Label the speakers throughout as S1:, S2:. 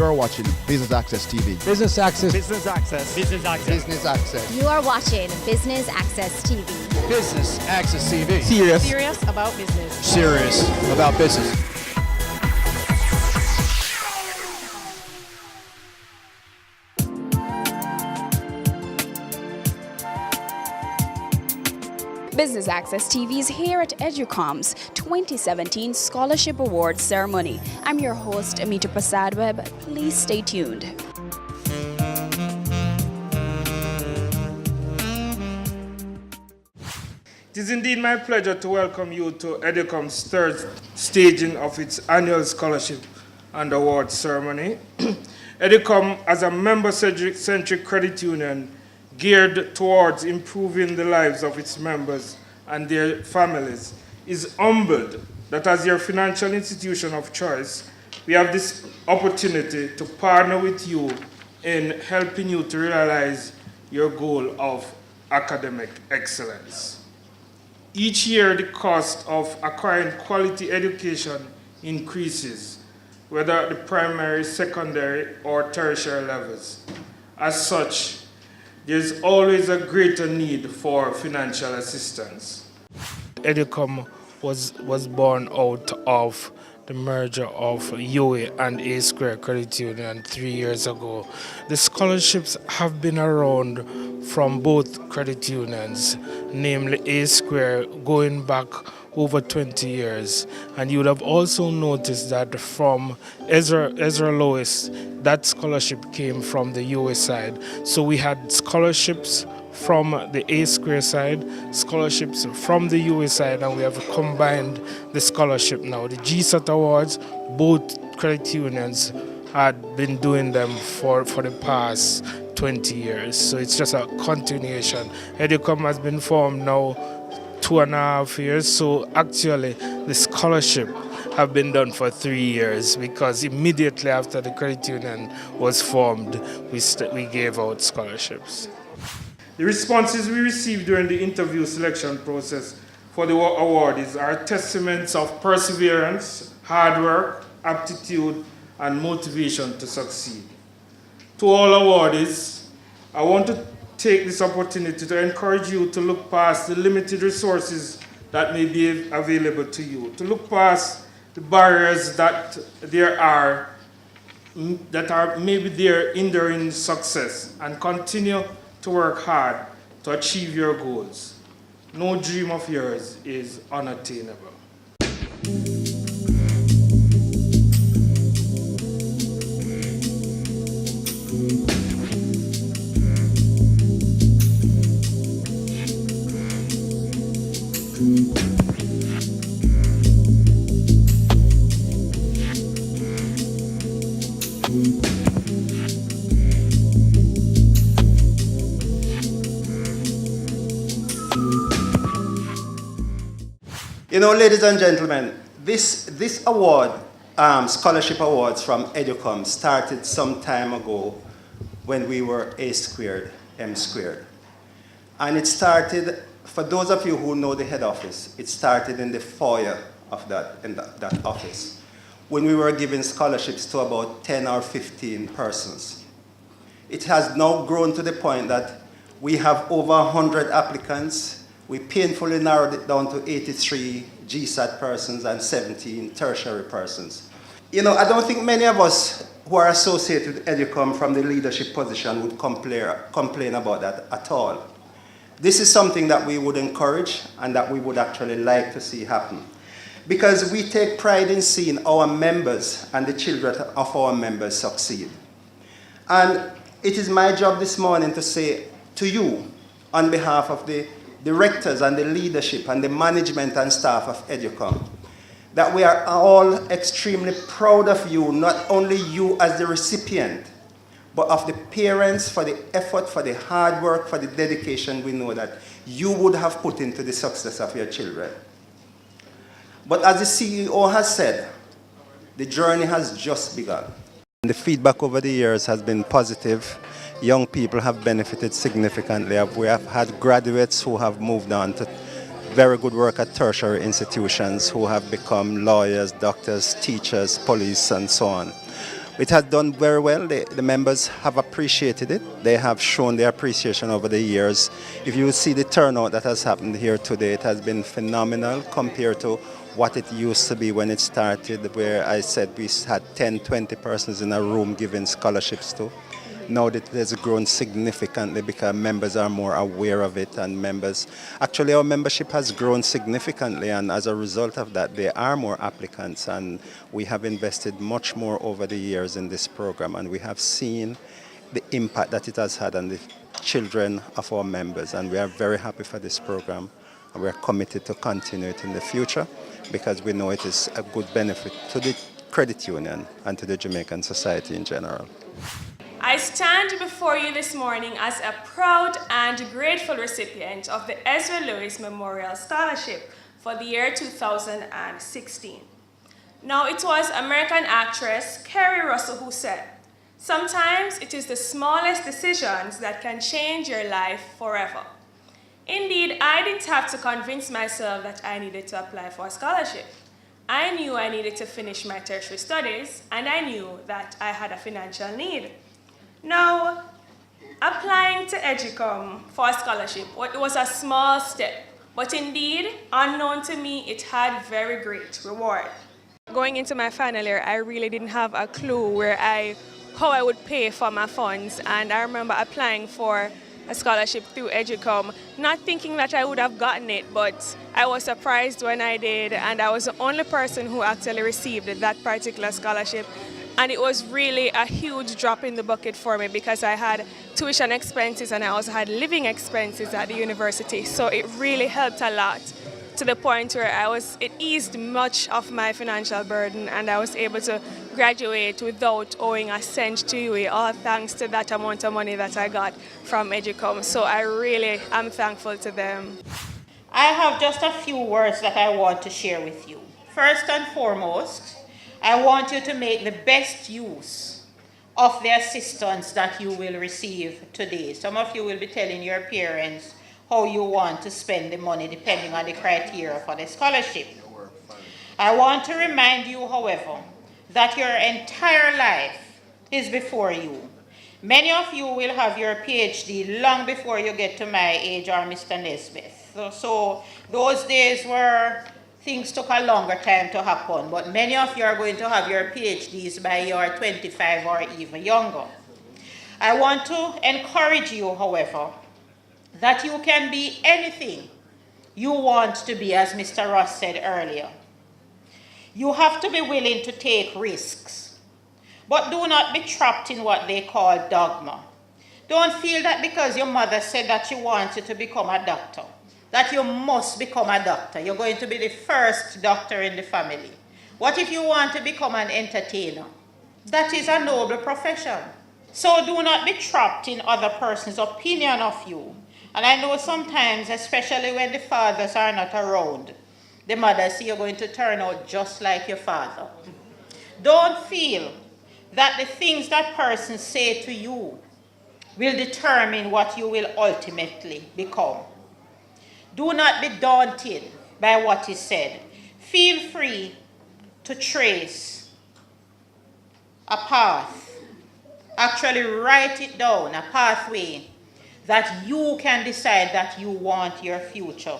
S1: You're watching Business Access TV.
S2: Business Access.
S3: Business Access.
S4: Business Access.
S1: Business Access.
S5: You are watching Business Access TV.
S4: Business Access TV.
S3: Serious about business.
S4: Serious about business.
S6: Business Access TV is here at Educom's 2017 Scholarship Awards Ceremony. I'm your host, Amita Prasad Webb. Please stay tuned.
S7: It is indeed my pleasure to welcome you to Educom's third staging of its annual scholarship and awards ceremony. Educom, as a member-centric credit union geared towards improving the lives of its members and their families, is humbled that as your financial institution of choice, we have this opportunity to partner with you in helping you to realize your goal of academic excellence. Each year, the cost of acquiring quality education increases, whether at the primary, secondary, or tertiary levels. As such, there's always a greater need for financial assistance. Educom was born out of the merger of UA and A Square Credit Union 3 years ago. The scholarships have been around from both credit unions, namely A Square, going back over 20 years. And you would have also noticed that from Ezra Lois, that scholarship came from the UA side. So we had scholarships from the A Square side, scholarships from the UA side, and we have combined the scholarship now. The GSAT Awards, both credit unions had been doing them for the past 20 years. So it's just a continuation. Educom has been formed now 2.5 years, so actually the scholarship have been done for 3 years, because immediately after the credit union was formed, we gave out scholarships. The responses we received during the interview selection process for the awardees are testaments of perseverance, hard work, aptitude, and motivation to succeed. To all awardees, I want to take this opportunity to encourage you to look past the limited resources that may be available to you, to look past the barriers that are maybe there hindering success, and continue to work hard to achieve your goals. No dream of yours is unattainable.
S8: You know, ladies and gentlemen, this award, scholarship awards from Educom, started some time ago when we were A squared, M squared. And it started, for those of you who know the head office, it started in the foyer of that office, when we were giving scholarships to about 10 or 15 persons. It has now grown to the point that we have over 100 applicants. We painfully narrowed it down to 83 GSAT persons and 17 tertiary persons. You know, I don't think many of us who are associated with Educom from the leadership position would complain about that at all. This is something that we would encourage and that we would actually like to see happen, because we take pride in seeing our members and the children of our members succeed. And it is my job this morning to say to you, on behalf of the directors and the leadership and the management and staff of Educom, that we are all extremely proud of you, not only you as the recipient, but of the parents for the effort, for the hard work, for the dedication we know that you would have put into the success of your children. But as the CEO has said, the journey has just begun. The feedback over the years has been positive. Young people have benefited significantly. We have had graduates who have moved on to very good work at tertiary institutions, who have become lawyers, doctors, teachers, police, and so on. It has done very well. The members have appreciated it. They have shown their appreciation over the years. If you see the turnout that has happened here today, it has been phenomenal compared to what it used to be when it started, where I said we had 10, 20 persons in a room giving scholarships to. Now that it has grown significantly because members are more aware of it, and actually our membership has grown significantly, and as a result of that there are more applicants, and we have invested much more over the years in this program, and we have seen the impact that it has had on the children of our members, and we are very happy for this program, and we are committed to continue it in the future because we know it is a good benefit to the credit union and to the Jamaican society in general.
S2: I stand before you this morning as a proud and grateful recipient of the Ezra Lewis Memorial Scholarship for the year 2016. Now, it was American actress Kerry Russell who said, "Sometimes it is the smallest decisions that can change your life forever." Indeed, I didn't have to convince myself that I needed to apply for a scholarship. I knew I needed to finish my tertiary studies, and I knew that I had a financial need. Now, applying to Educom for a scholarship, it was a small step, but indeed, unknown to me, it had very great reward. Going into my final year, I really didn't have a clue how I would pay for my funds, and I remember applying for a scholarship through Educom, not thinking that I would have gotten it, but I was surprised when I did, and I was the only person who actually received that particular scholarship. And it was really a huge drop in the bucket for me because I had tuition expenses and I also had living expenses at the university. So it really helped a lot to the point where it eased much of my financial burden, and I was able to graduate without owing a cent to UWI, all thanks to that amount of money that I got from Educom. So I really am thankful to them.
S9: I have just a few words that I want to share with you. First and foremost, I want you to make the best use of the assistance that you will receive today. Some of you will be telling your parents how you want to spend the money depending on the criteria for the scholarship. I want to remind you, however, that your entire life is before you. Many of you will have your PhD long before you get to my age or Mr. Nesbitt. So those days were things took a longer time to happen, but many of you are going to have your PhDs by your 25 or even younger. I want to encourage you, however, that you can be anything you want to be, as Mr. Ross said earlier. You have to be willing to take risks, but do not be trapped in what they call dogma. Don't feel that because your mother said that she wants you to become a doctor, that you must become a doctor. You're going to be the first doctor in the family. What if you want to become an entertainer? That is a noble profession. So do not be trapped in other person's opinion of you. And I know sometimes, especially when the fathers are not around, the mothers say you're going to turn out just like your father. Don't feel that the things that persons say to you will determine what you will ultimately become. Do not be daunted by what is said. Feel free to trace a path. Actually write it down, a pathway that you can decide that you want your future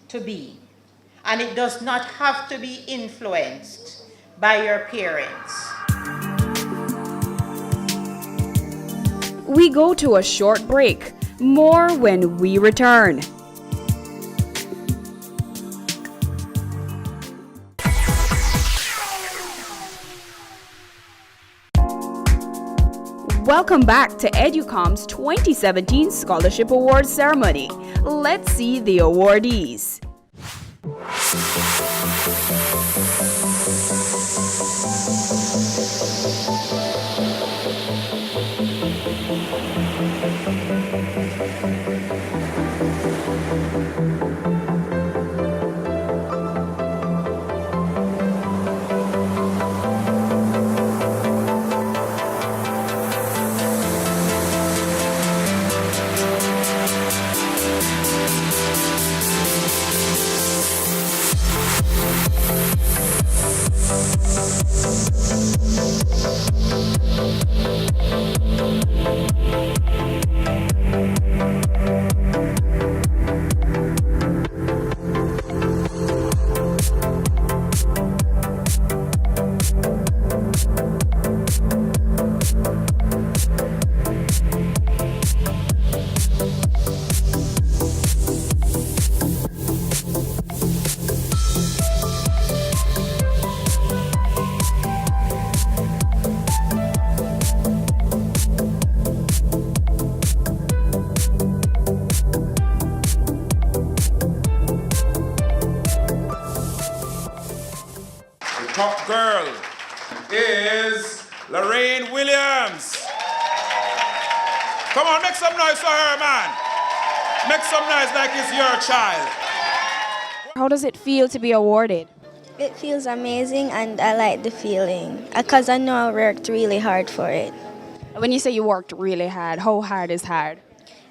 S9: to be. And it does not have to be influenced by your parents.
S6: We go to a short break. More when we return. Welcome back to Educom's 2017 Scholarship Awards ceremony. Let's see the awardees.
S10: top girl is Lorraine Williams. Come on, make some noise for her, man. Make some noise like it's your child.
S6: How does it feel to be awarded?
S11: It feels amazing and I like the feeling because I know I worked really hard for it.
S6: When you say you worked really hard, how hard is hard?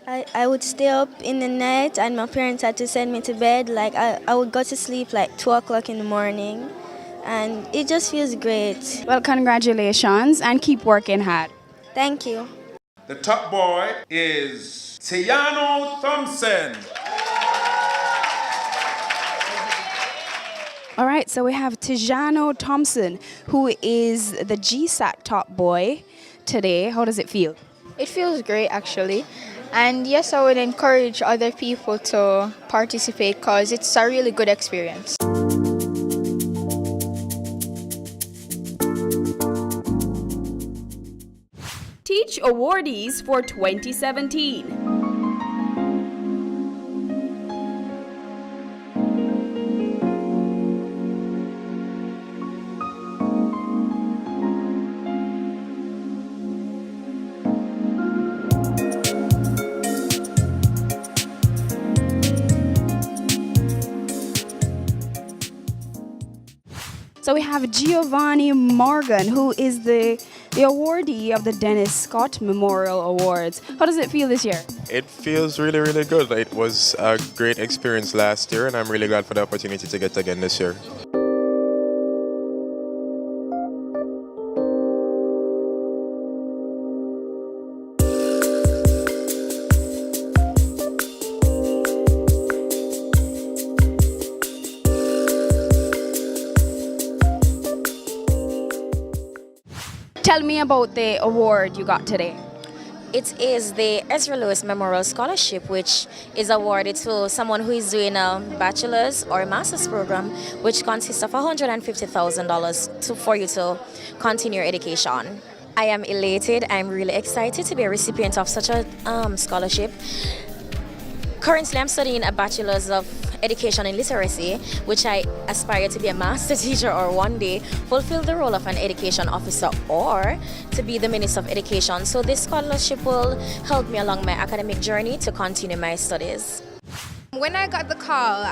S11: I would stay up in the night and my parents had to send me to bed. Like I would go to sleep like 2 o'clock in the morning and it just feels great.
S6: Well, congratulations and keep working hard.
S11: Thank you.
S10: The top boy is Tiano Thompson.
S6: All right, so we have Tijano Thompson, who is the GSAT top boy today. How does it feel?
S12: It feels great, actually. And yes, I would encourage other people to participate because it's a really good experience.
S6: Teach awardees for 2017. So we have Giovanni Morgan, who is the awardee of the Dennis Scott Memorial Awards. How does it feel this year?
S13: It feels really, really good. It was a great experience last year, and I'm really glad for the opportunity to get again this year.
S6: Tell me about the award you got today.
S14: It is the Ezra Lewis Memorial Scholarship, which is awarded to someone who is doing a bachelor's or a master's program, which consists of $150,000 for you to continue your education. I am elated. I'm really excited to be a recipient of such a scholarship. Currently, I'm studying a bachelor's of education in literacy, which I aspire to be a master teacher or one day fulfill the role of an education officer or to be the Minister of Education. So this scholarship will help me along my academic journey to continue my studies.
S15: When I got the call,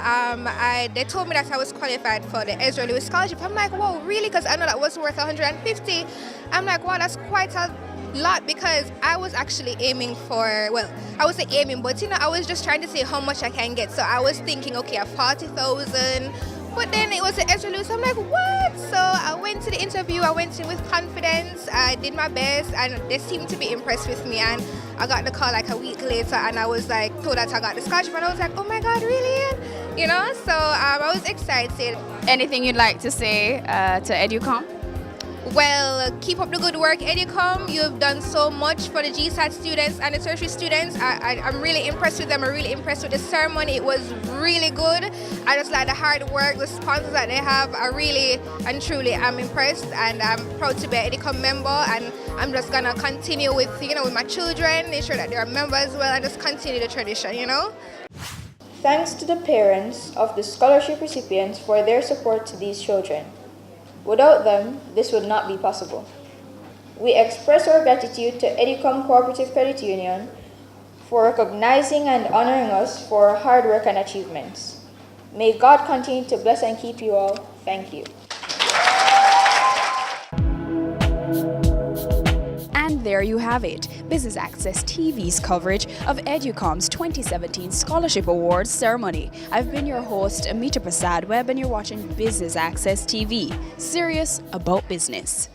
S15: they told me that I was qualified for the Ezra Lewis Scholarship. I'm like, whoa, really? Because I know that was worth $150. I'm like, wow, that's quite a lot because I was actually aiming for, well, I was aiming, but I was just trying to see how much I can get. So I was thinking, okay, a 40,000. But then it was the Ezra Lewis. I'm like, what? So I went to the interview. I went in with confidence. I did my best, and they seemed to be impressed with me. And I got the call like a week later, and I was like told that I got the scholarship, and I was like, oh my God, really? You know? So I was excited.
S6: Anything you'd like to say to Educom?
S15: Well, keep up the good work, Educom. You've done so much for the GSAT students and the tertiary students. I'm really impressed with them. I'm really impressed with the ceremony. It was really good. I just like the hard work, the sponsors that they have. I really and truly am impressed, and I'm proud to be an Educom member. And I'm just gonna continue with, with my children, ensure that they're a member as well, and just continue the tradition,
S16: Thanks to the parents of the scholarship recipients for their support to these children. Without them, this would not be possible. We express our gratitude to Educom Cooperative Credit Union for recognizing and honoring us for our hard work and achievements. May God continue to bless and keep you all. Thank you.
S6: And there you have it, Business Access TV's coverage of Educom's 2017 Scholarship Awards ceremony. I've been your host, Amita Prasad Webb, and you're watching Business Access TV, serious about business.